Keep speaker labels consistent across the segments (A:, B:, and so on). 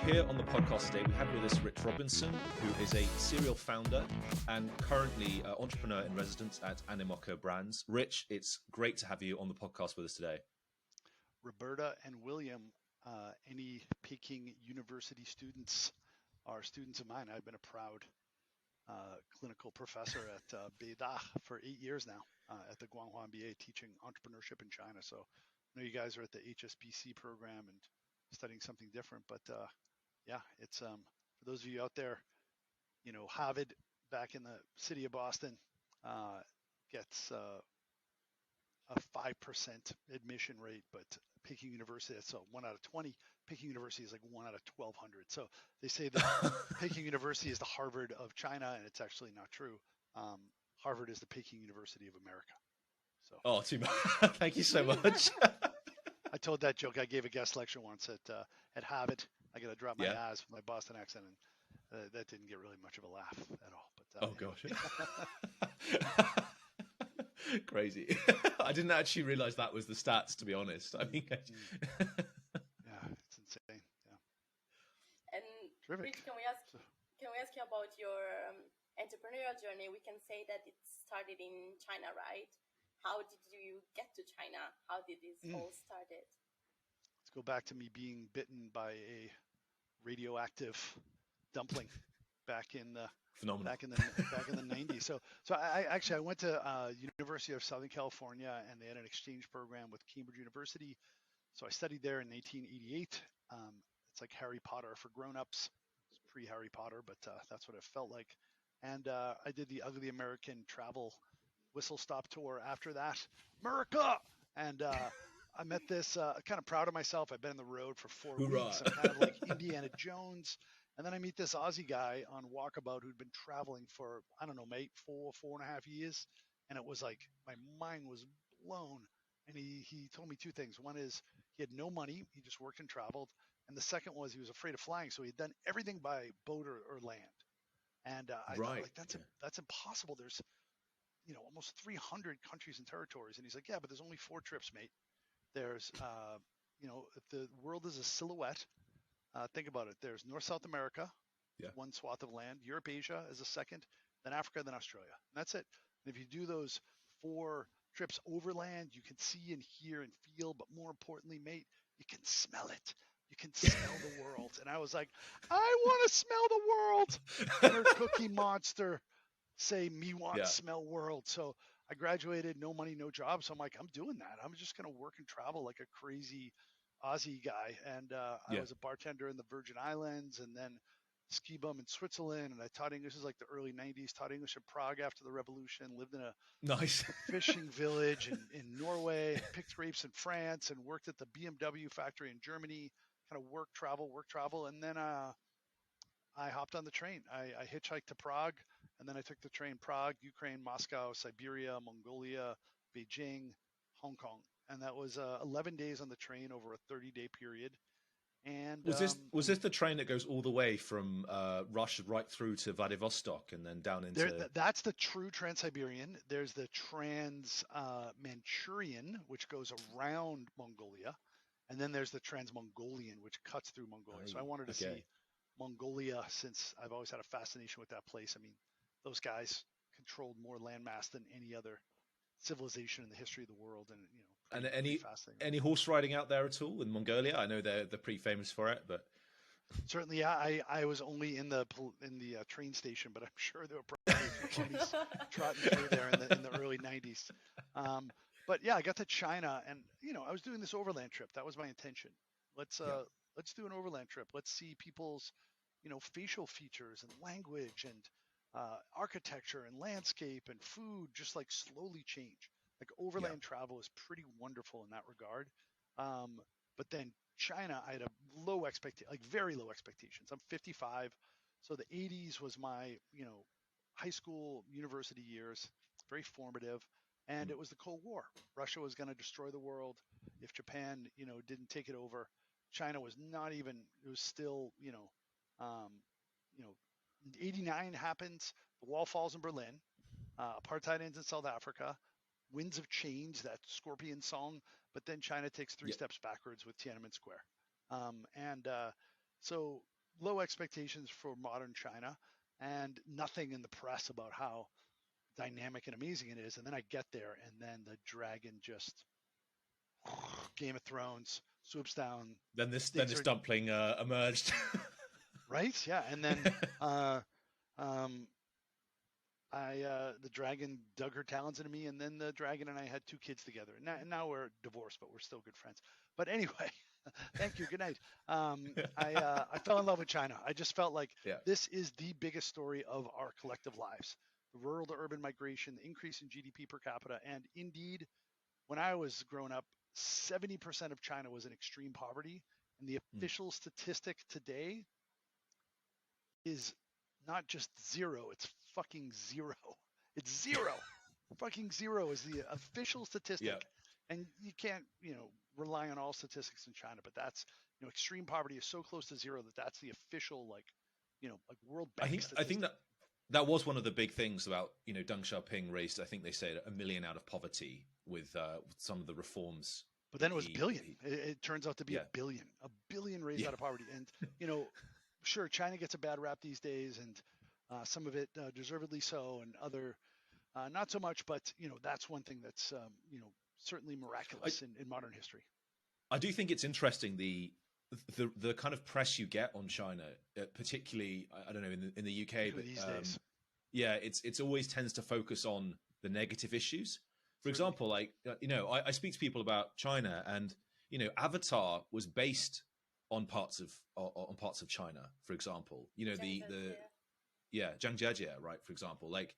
A: Here on the podcast today, we have with us Rich Robinson, who is a serial founder and currently entrepreneur in residence at Animoca Brands. Rich, it's great to have you on the podcast with us today.
B: Roberta and William, any Peking University students are students of mine. I've been a proud clinical professor at Beida for 8 years now at the Guanghua MBA teaching entrepreneurship in China. So I know you guys are at the HSBC program and studying something different, but yeah, it's for those of you out there, you know, Harvard back in the city of Boston gets a 5% admission rate, but Peking University, that's 1 out of 20. Peking University is like 1 out of 1,200. So they say that Peking University is the Harvard of China, and it's actually not true. Harvard is the Peking University of America. So.
A: Oh, too much. Thank you so much.
B: I told that joke. I gave a guest lecture once at Harvard. I got to drop my R's with my Boston accent, and that didn't get really much of a laugh at all. But
A: oh gosh. Crazy. I didn't actually realize that was the stats, to be honest. I mean,
B: yeah, it's insane. Yeah.
C: And
B: terrific.
C: Rich, can we ask you about your entrepreneurial journey? We can say that it started in China, right? How did you get to China? How did this all started?
B: Let's go back to me being bitten by a radioactive dumpling back in the
A: phenomenal.
B: Back in the 90s. So I went to University of Southern California, and they had an exchange program with Cambridge University. So I studied there in 1888. It's like Harry Potter for grown-ups. It's pre-Harry Potter, but that's what it felt like. And I did the Ugly American Travel Whistle Stop Tour after that. America! And I met this, kind of proud of myself. I've been on the road for 4 weeks. I'm kind of like Indiana Jones. And then I meet this Aussie guy on Walkabout who'd been traveling for, I don't know, mate, 4.5 years. And it was like, my mind was blown. And he told me 2 things. One is he had no money. He just worked and traveled. And the second was he was afraid of flying. So he'd done everything by boat or land. And I thought, like, that's impossible. There's, you know, almost 300 countries and territories. And he's like, yeah, but there's only 4 trips, mate. There's, you know, if the world is a silhouette, think about it. There's North South America, one swath of land. Europe, Asia is a second. Then Africa, then Australia. And that's it. And if you do those 4 trips overland, you can see and hear and feel. But more importantly, mate, you can smell it. You can smell the world. And I was like, I want to smell the world. Inner Cookie Monster say me want to smell world. So I graduated, no money, no job. So I'm like, I'm doing that. I'm just going to work and travel like a crazy Aussie guy. And I was a bartender in the Virgin Islands and then ski bum in Switzerland. And I taught English. This is like the early 90s, taught English in Prague after the revolution, lived in a fishing village in Norway, picked grapes in France, and worked at the BMW factory in Germany, kind of work, travel. And then I hopped on the train. I hitchhiked to Prague, and then I took the train Prague, Ukraine, Moscow, Siberia, Mongolia, Beijing, Hong Kong. And that was 11 days on the train over a 30-day period. And
A: was this the train that goes all the way from Russia right through to Vladivostok and then down into?
B: That's the true Trans-Siberian. There's the Trans-Manchurian, which goes around Mongolia. And then there's the Trans-Mongolian, which cuts through Mongolia. So I wanted to see Mongolia, since I've always had a fascination with that place. I mean, those guys controlled more landmass than any other civilization in the history of the world, and pretty fascinating.
A: Any horse riding out there at all in Mongolia? I know they're pretty famous for it, but
B: certainly, yeah. I was only in the train station, but I'm sure there were probably ponies trotting through there in the early 90s. But yeah, I got to China, and I was doing this overland trip. That was my intention. Let's do an overland trip. Let's see people's facial features and language and architecture and landscape and food just like slowly change. Like overland travel is pretty wonderful in that regard. But then China, I had very low expectations. I'm 55. So the 80s was my, high school, university years, very formative. And it was the Cold War. Russia was going to destroy the world. If Japan, didn't take it over, China was not even, it was still, 89 happens, the wall falls in Berlin, apartheid ends in South Africa, winds of change, that Scorpion song, but then China takes 3 steps backwards with Tiananmen Square. So low expectations for modern China, and nothing in the press about how dynamic and amazing it is. And then I get there, and then the dragon just Game of Thrones swoops down,
A: Then this
B: digs her
A: dumpling emerged.
B: right, yeah, and then um, the dragon dug her talons into me, and then the dragon and I had 2 kids together. Now we're divorced, but we're still good friends. But anyway, thank you. Good night. I fell in love with China. I just felt like
A: Yeah.
B: this is the biggest story of our collective lives. The rural to urban migration, the increase in GDP per capita, and indeed, when I was growing up, 70% of China was in extreme poverty, and the official statistic today is not just zero, it's fucking zero. It's zero. Fucking zero is the official statistic.
A: Yeah.
B: And you can't, rely on all statistics in China, but that's, extreme poverty is so close to zero that that's the official, like World Bank statistic.
A: I think that was one of the big things about, Deng Xiaoping raised, I think they said 1 million out of poverty with some of the reforms.
B: But then it was billion. It turns out to be a billion raised out of poverty. And, sure, China gets a bad rap these days, and some of it deservedly so, and other not so much. But that's one thing that's certainly miraculous in modern history.
A: I do think it's interesting the kind of press you get on China, particularly I don't know in the UK, but
B: these days.
A: Yeah, it's always tends to focus on the negative issues. For example, like I speak to people about China, and Avatar was based on parts of China, for example. Zhangjiajie, right? For example, like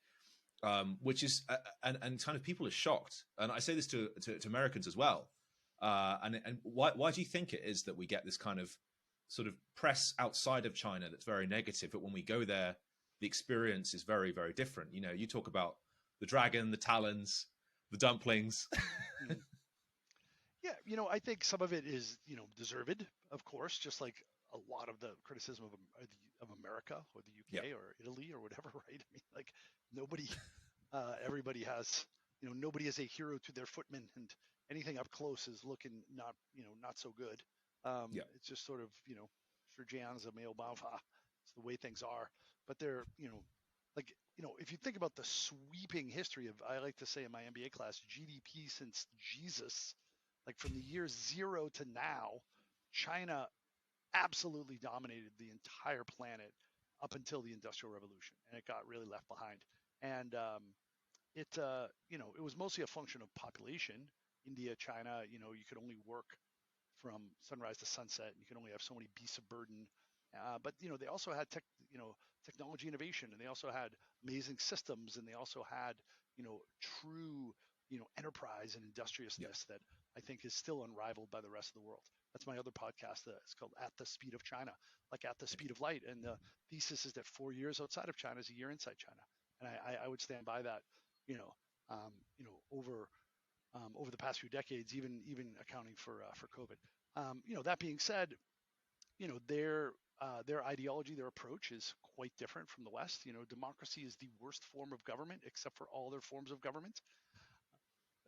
A: which is and kind of people are shocked, and I say this to Americans as well. And why do you think it is that we get this kind of sort of press outside of China that's very negative, but when we go there, the experience is very, very different? You talk about the dragon, the talons, the dumplings.
B: Yeah, I think some of it is, deserved, of course, just like a lot of the criticism of America or the UK or Italy or whatever, right? I mean, like everybody has, nobody is a hero to their footmen, and anything up close is looking not so good. It's just sort of, Zhejiang's a male Baofa. It's the way things are. But they're, if you think about the sweeping history of, I like to say in my MBA class, GDP since Jesus, like from the year 0 to now, China absolutely dominated the entire planet up until the Industrial Revolution, and it got really left behind. And it was mostly a function of population. India, China, you could only work from sunrise to sunset. You can only have so many beasts of burden. But they also had technology innovation, and they also had amazing systems, and they also had true enterprise and industriousness that I think is still unrivaled by the rest of the world. That's my other podcast. It's called At the Speed of China, like at the speed of light. And the thesis is that 4 years outside of China is a year inside China, and I would stand by that. Over the past few decades, even accounting for COVID. That being said, their ideology, their approach is quite different from the West. Democracy is the worst form of government, except for all other forms of government,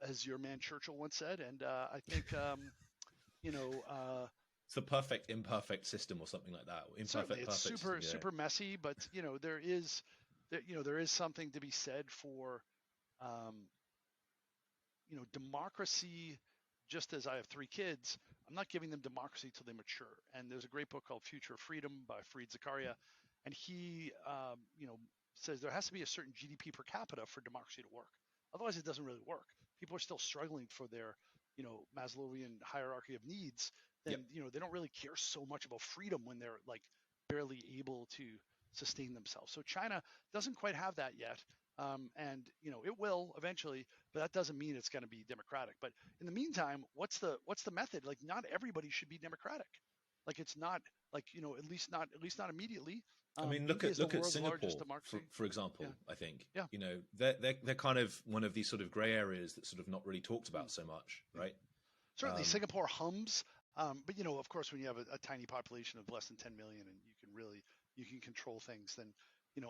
B: as your man Churchill once said. And I think,
A: it's the perfect imperfect system or something like that.
B: Certainly, it's super messy, but there is something to be said for democracy. Just as I have 3 kids, I'm not giving them democracy till they mature. And there's a great book called Future of Freedom by Fareed Zakaria, and he says there has to be a certain GDP per capita for democracy to work. Otherwise, it doesn't really work. People are still struggling for their Maslowian hierarchy of needs. Then they don't really care so much about freedom when they're like barely able to sustain themselves. So China doesn't quite have that yet. And it will eventually, but that doesn't mean it's going to be democratic. But in the meantime, what's the method? Like, not everybody should be democratic. Like, it's not like at least not immediately.
A: I mean, look at Singapore, for example. I think they're kind of one of these sort of grey areas that's sort of not really talked about so much, right?
B: Certainly, Singapore hums, but of course, when you have a tiny population of less than 10 million, and you can control things, then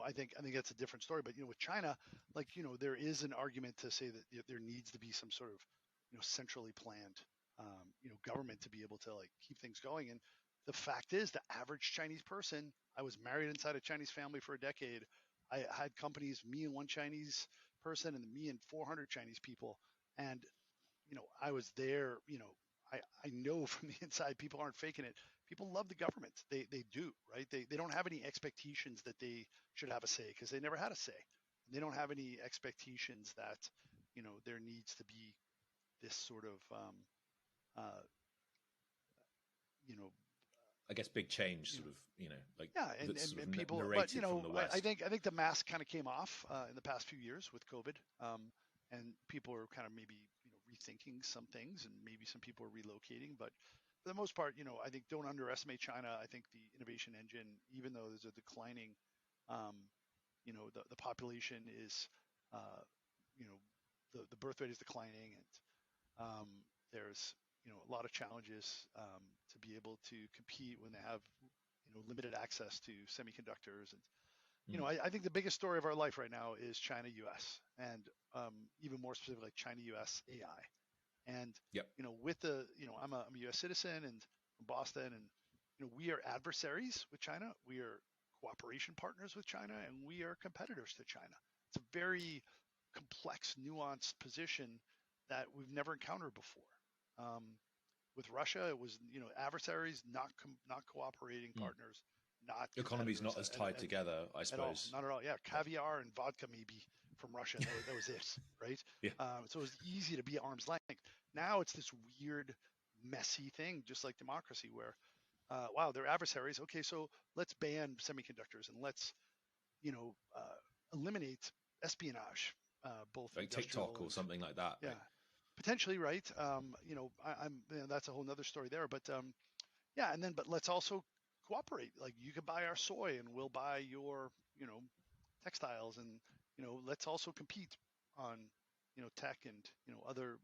B: I think that's a different story. But with China, like there is an argument to say that there needs to be some sort of centrally planned government to be able to like keep things going. And the fact is, the average Chinese person, I was married inside a Chinese family for a decade. I had companies, me and one Chinese person and me and 400 Chinese people. And, I was there, I know from the inside, people aren't faking it. People love the government. They do, right? They don't have any expectations that they should have a say because they never had a say. They don't have any expectations that, there needs to be this sort of, uh, you know,
A: I guess big change,
B: you know,
A: sort of, like
B: yeah, and,
A: that's
B: and,
A: sort of
B: and people, but
A: narrated from the
B: I
A: West.
B: think the mask kind of came off in the past few years with COVID, and people are kind of maybe rethinking some things, and maybe some people are relocating. But for the most part, I think don't underestimate China. I think the innovation engine, even though there's a declining, um, the population is, uh, you know, the birth rate is declining, and there's a lot of challenges to be able to compete when they have limited access to semiconductors. And
A: Mm.
B: I think the biggest story of our life right now is China US, and even more specifically like China US AI. And
A: Yep.
B: with the I'm a US citizen and from Boston, and we are adversaries with China, we are cooperation partners with China, and we are competitors to China. It's a very complex, nuanced position that we've never encountered before. Um, with Russia, it was adversaries, not cooperating
A: Mm.
B: partners, not
A: Economy's
B: competitors
A: not as tied together, I
B: at all.
A: suppose.
B: Not at all. Yeah,
A: Yeah.
B: caviar and vodka maybe from Russia. That was it, right?
A: Yeah.
B: So it was easy to be at arm's length. Now it's this weird, messy thing, just like democracy, where wow, they're adversaries. Okay, so let's ban semiconductors and let's eliminate espionage, both
A: Like
B: industrial
A: TikTok or
B: and
A: something like that.
B: yeah,
A: Like,
B: potentially, right. I'm that's a whole nother story there, but yeah, and then but let's also cooperate. Like you can buy our soy and we'll buy your textiles, and let's also compete on tech and other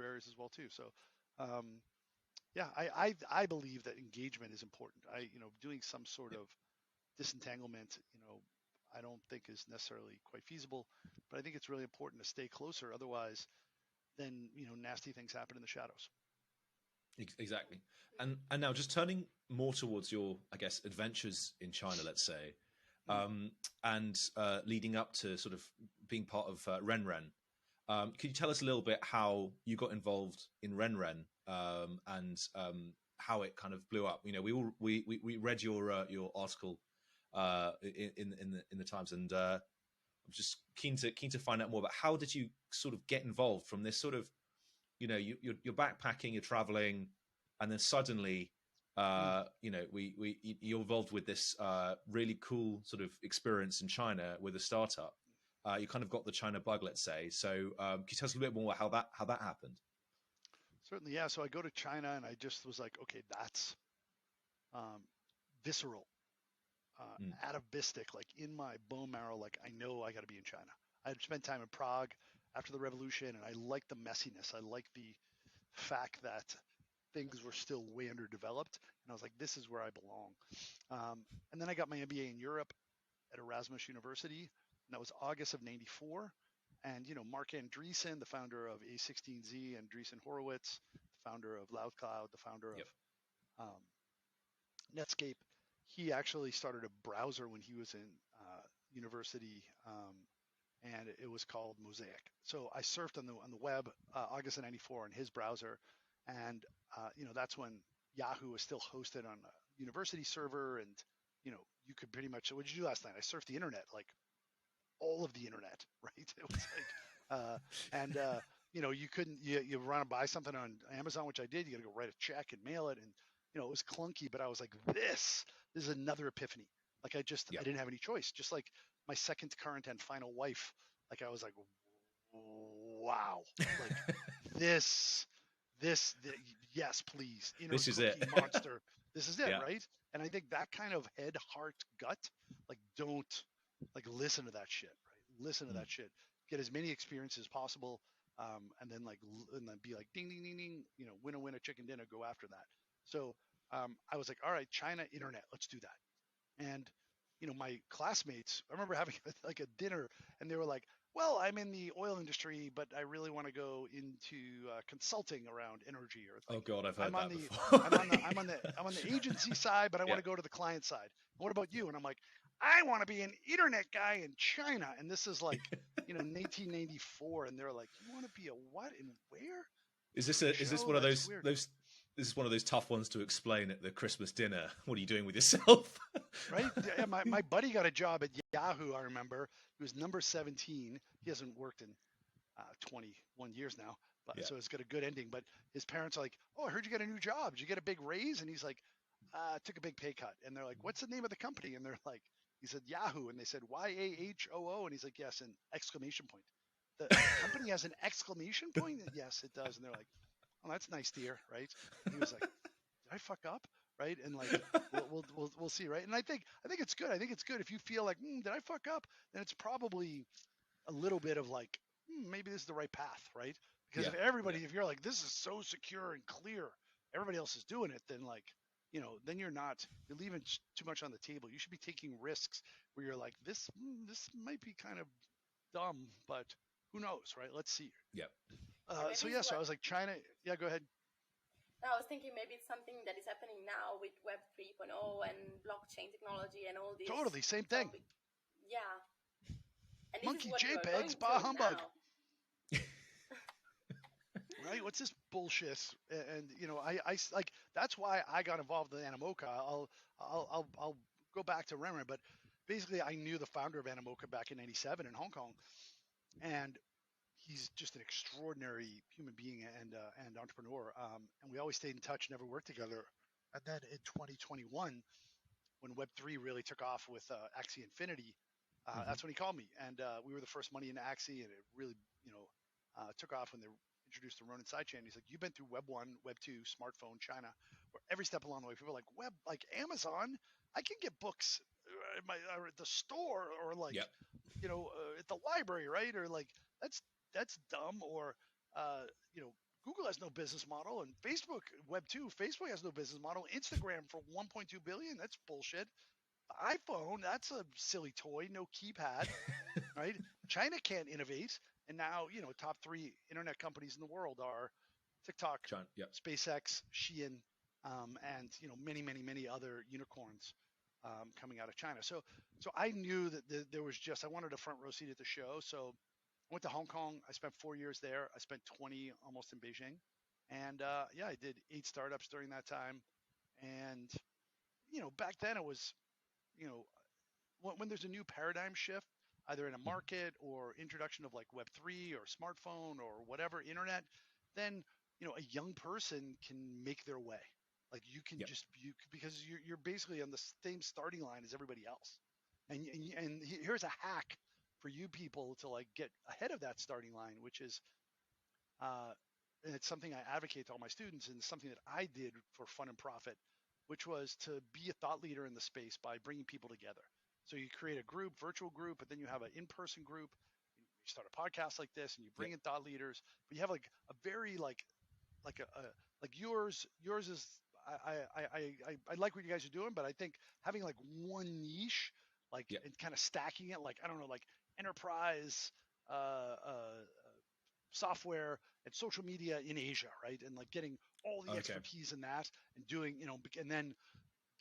B: areas as well too. So um, yeah, I believe that engagement is important. Doing some sort
A: yeah.
B: of disentanglement, I don't think is necessarily quite feasible, but I think it's really important to stay closer. Otherwise, then nasty things happen in the shadows.
A: Exactly. And now just turning more towards your, I guess, adventures in China, let's say,
B: Mm.
A: and leading up to sort of being part of Renren. Could you tell us a little bit how you got involved in Renren, and how it kind of blew up? We read your article in the Times, and I'm just keen to find out more about how did you sort of get involved from this sort of, you're backpacking, you're traveling, and then suddenly,
B: Mm.
A: you're involved with this really cool sort of experience in China with a startup. You kind of got the China bug, let's say. So, can you tell us a little bit more about how that happened?
B: Certainly, yeah. So I go to China and I just was like, okay, that's um, visceral,
A: Mm.
B: atavistic, like in my bone marrow. Like I know I got to be in China. I had spent time in Prague after the revolution, and I liked the messiness. I liked the fact that things were still way underdeveloped, and I was like, this is where I belong. And then I got my MBA in Europe at Erasmus University, and that was August of '94. And Mark Andreessen, the founder of A16Z, and Andreessen Horowitz, the founder of LoudCloud, the founder of
A: Yep.
B: um, Netscape, he actually started a browser when he was in university, and it was called Mosaic. So I surfed on the web August of '94 in his browser, and that's when Yahoo was still hosted on a university server, and you could pretty much. What did you do last night? I surfed the internet, like all of the internet, right? It was like, and you couldn't, you run to buy something on Amazon, which I did. You got to go write a check and mail it, and it was clunky, but I was like, this is another epiphany. Like I
A: Yep.
B: didn't have any choice. Just like my second, current, and final wife. Like I was like, wow, like this, yes, please, inner
A: This is it.
B: cookie monster. This is it,
A: Yeah.
B: right? And I think that kind of head, heart, gut, like don't like listen to that shit, right? Listen to
A: Mm.
B: that shit. Get as many experiences as possible, and then and then be like ding ding ding ding. Winner chicken dinner. Go after that. So I was like, all right, China internet, let's do that. And my classmates, I remember having like a dinner, and they were like, Well, I'm in the oil industry, but I really want to go into consulting around energy or
A: Oh
B: like
A: God, I've heard
B: I'm on
A: that
B: the
A: before.
B: I'm on the agency side, but I
A: Yeah.
B: want to go to the client side. What about you? And I'm like, I want to be an internet guy in China. And this is like, 1994, and they're like, you want to be a what and where?
A: Is
B: For
A: this
B: a
A: is this
B: show?
A: one of
B: That's
A: those
B: weird.
A: those? This is one of those tough ones to explain at the Christmas dinner. What are you doing with yourself?
B: Right? Yeah, my buddy got a job at Yahoo, I remember. He was number 17. He hasn't worked in 21 years now, but
A: Yeah.
B: so it's got a good ending. But his parents are like, "Oh, I heard you got a new job. Did you get a big raise?" And he's like, "Took a big pay cut." And they're like, "What's the name of the company?" And they're like, he said Yahoo, and they said Yahoo, and he's like, "Yes," an exclamation point. The company has an exclamation point? Yes, it does. And they're like, "Oh, that's nice to hear, right?" And he was like, "Did I fuck up?" Right? And like, we'll see, right? And I think it's good. I think it's good if you feel like, did I fuck up? Then it's probably a little bit of like, maybe this is the right path, right? Because
A: Yeah.
B: if everybody, if you're like, this is so secure and clear, everybody else is doing it, then like, then you're not, you're leaving too much on the table. You should be taking risks where you're like, this might be kind of dumb, but who knows, right? Let's see.
A: Yeah.
B: So
C: Maybe
B: yeah,
C: it's
B: so I
C: what
B: was like, China, yeah, go ahead.
C: I was thinking maybe it's something that is happening now with Web 3.0 and blockchain technology and all this.
B: Totally, same
C: So
B: thing.
C: yeah, and this is
B: Monkey
C: what you are
B: JPEGs,
C: going
B: bah
C: through
B: humbug.
C: now.
B: Right? What's this bullshit? And I like that's why I got involved in Animoca. I'll go back to Renren, but basically I knew the founder of Animoca back in '97 in Hong Kong, and he's just an extraordinary human being and entrepreneur. And we always stayed in touch, never worked together. And then in 2021, when Web3 really took off with Axie Infinity, that's when he called me, and we were the first money in Axie, and it really took off when they introduced the Ronin sidechain. He's like, you've been through Web 1, Web 2, smartphone, China, where every step along the way, people are like, Web, like Amazon, I can get books at the store, or like,
A: Yep.
B: at the library, right? Or like, that's dumb. Or, uh, you know, Google has no business model, and Facebook, Web 2, Facebook has no business model. Instagram for 1.2 billion, that's bullshit. iPhone, that's a silly toy, no keypad, right? China can't innovate. And now, top three internet companies in the world are TikTok,
A: China. Yep.
B: SpaceX, Shein, and many, many, many other unicorns coming out of China. So I knew that there was I wanted a front row seat at the show. So I went to Hong Kong. I spent 4 years there. I spent 20 almost in Beijing, and yeah, I did 8 startups during that time. And back then it was, you know, when there's a new paradigm shift, either in a market or introduction of like Web3 or smartphone or whatever internet, then a young person can make their way. Like you can
A: Yep.
B: because you're basically on the same starting line as everybody else. And here's a hack for you people to like get ahead of that starting line, which is uh, and it's something I advocate to all my students, and it's something that I did for fun and profit, which was to be a thought leader in the space by bringing people together. So you create a group, virtual group, but then you have an in-person group. You start a podcast like this, and you bring
A: Yep.
B: in thought leaders. But you have like a very like a like yours. Yours is I like what you guys are doing, but I think having like one niche, like
A: Yep.
B: and kind of stacking it, like I don't know, like enterprise. Software and social media in Asia, right? And like getting all the
A: Okay.
B: expertise in that and doing, and then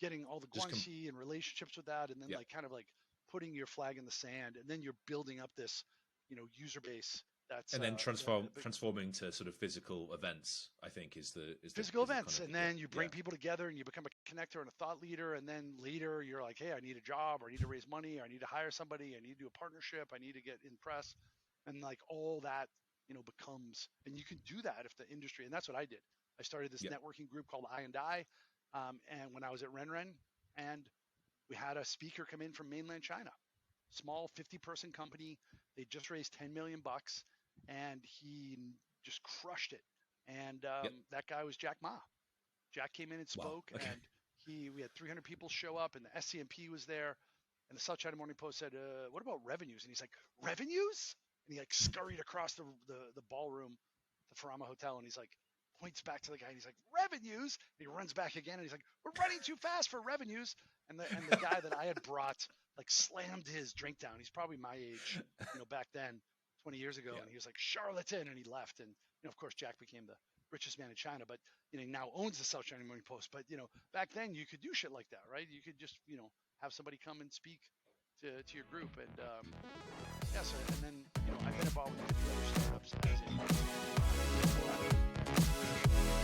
B: getting all the
A: Just
B: guanxi and relationships with that, and then
A: Yep.
B: like kind of like putting your flag in the sand, and then you're building up this, user base that's
A: And then transforming to sort of physical events, I think is the
B: physical
A: kind
B: events,
A: of
B: and then you bring
A: yeah.
B: people together and you become a connector and a thought leader, and then later you're like, hey, I need a job, or I need to raise money, or I need to hire somebody, I need to do a partnership, I need to get in press, and like all that becomes, and you can do that if the industry, and that's what I did. I started this
A: Yep.
B: networking group called I&I, and when I was at Renren, and we had a speaker come in from mainland China, small 50-person company. They just raised 10 million bucks, and he just crushed it. And
A: Yep.
B: that guy was Jack Ma. Jack came in and
A: Wow.
B: spoke,
A: Okay.
B: and we had 300 people show up, and the SCMP was there. And the South China Morning Post said, "What about revenues?" And he's like, "Revenues?" And he like scurried across the ballroom, the Farama Hotel, and he's like, points back to the guy, and he's like, "Revenues?" And he runs back again, and he's like, "We're running too fast for revenues." And the guy that I had brought like slammed his drink down. He's probably my age, back then. 20 years ago,
A: Yeah.
B: and he was like charlatan, and he left. And of course, Jack became the richest man in China, but he now owns the South China Morning Post. But back then you could do shit like that, right? You could just have somebody come and speak to your group, and yeah. So and then I've been involved with the other startups as a